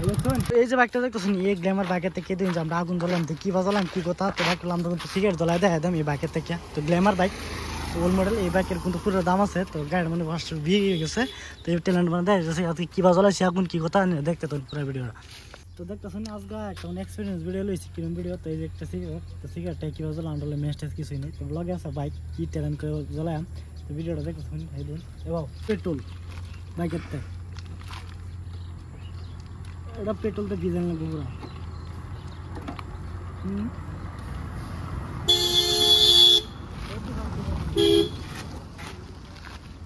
এই যে বাইকটা দেখতেছেন এই গ্ল্যামার বাইকের থেকে দিন আমরা আগুন জ্বলাম কি বাজালাম কি কথা তো বাইক আমরা কিন্তু সিগারেট জ্বলাই দেয় একদম এই বাইকের থেকে তো গ্ল্যামার বাইক ওল্ড মডেল এই বাইকের কিন্তু পুরো দাম আছে তো গাড়ির মানে ফার্স্ট বিয়ে গেছে তো এই ট্যালেন্ট মানে দেয় আজকে কি বাজালাইছি আগুন কি কথা দেখতে তো পুরো ভিডিওটা তো দেখতেছেন আজকে একটা এক্সপিরিয়েন্স ভিডিও লইছি কিরম ভিডিও তো এই যে একটা সিগারেট তো সিগারেটটা কি বাজালাম আমরা মেস্টেজ কিছুই নেই তো ব্লগে আছে বাইক কি ট্যালেন্ট করে জ্বলাম তো ভিডিওটা দেখতেছেন এই দিন এবং পেট্রোল বাইকের থেকে ওটা পেট্রোল তো ডিজেল লাগবে পুরো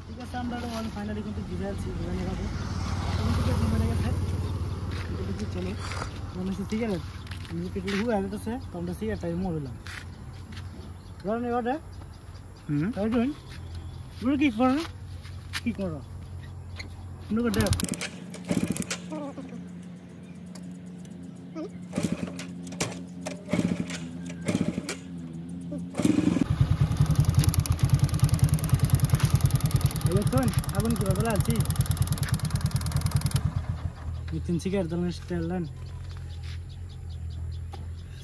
ঠিক আছে আমরা ফাইনালি কিন্তু ভিজে আছি ভিজানো যাবে বেড়ে গেছে চলো মনে হচ্ছে সিগারেট পেট্রোল হুয়ে যেতেছে তো আমরা সিগারেটটা মরলাম ধরেন এবারে কি করো কি করো দেখ আগুন কি বলা আছি সিগারেট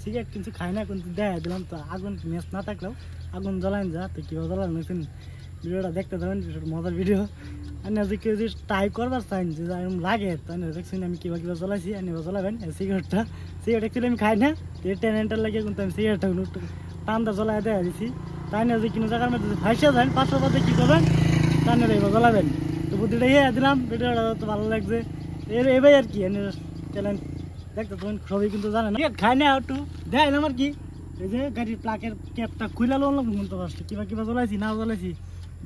সিগারেট কিন্তু খাই না কিন্তু দেয় দিলাম তো আগুন মেস না থাকলেও আগুন জ্বলান যা তো কীভাবে জ্বলান ভিডিওটা দেখতে দেবেন মজার ভিডিও আর যদি কেউ যদি ট্রাই করবার চাইন যে লাগে তাহলে দেখছেন আমি কীভাবে জ্বলাইছি আর জ্বলাবেন সিগারেট অ্যাকচুয়ালি আমি খাই না এই টেনেন্টার লাগে কিন্তু আমি সিগারেটটা টান্দা জ্বলাই দেওয়া দিচ্ছি তাই না যদি কোনো জায়গার মধ্যে ফাইসে যান 500 বাদে কী করবেন টানে জ্বলাবেন তো বুদ্ধিটা দিলাম ভিডিওটা তো ভালো লাগছে এবার আর কি চ্যালেঞ্জ দেখতে তখন সবই কিন্তু জানে না খাই না একটু দেয় আমার কি এই যে গাড়ির প্লাকের ক্যাপটা খুলে লোন কিন্তু ফার্স্টে কিবা জ্বলাইছি না জ্বলাইছি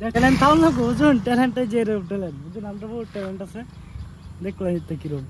ট্যালেন্ট তাও না বুঝুন ট্যালেন্টটা যে ট্যালেন্ট বুঝুন আমরা বহুত ট্যালেন্ট আছে দেখলো কিরকম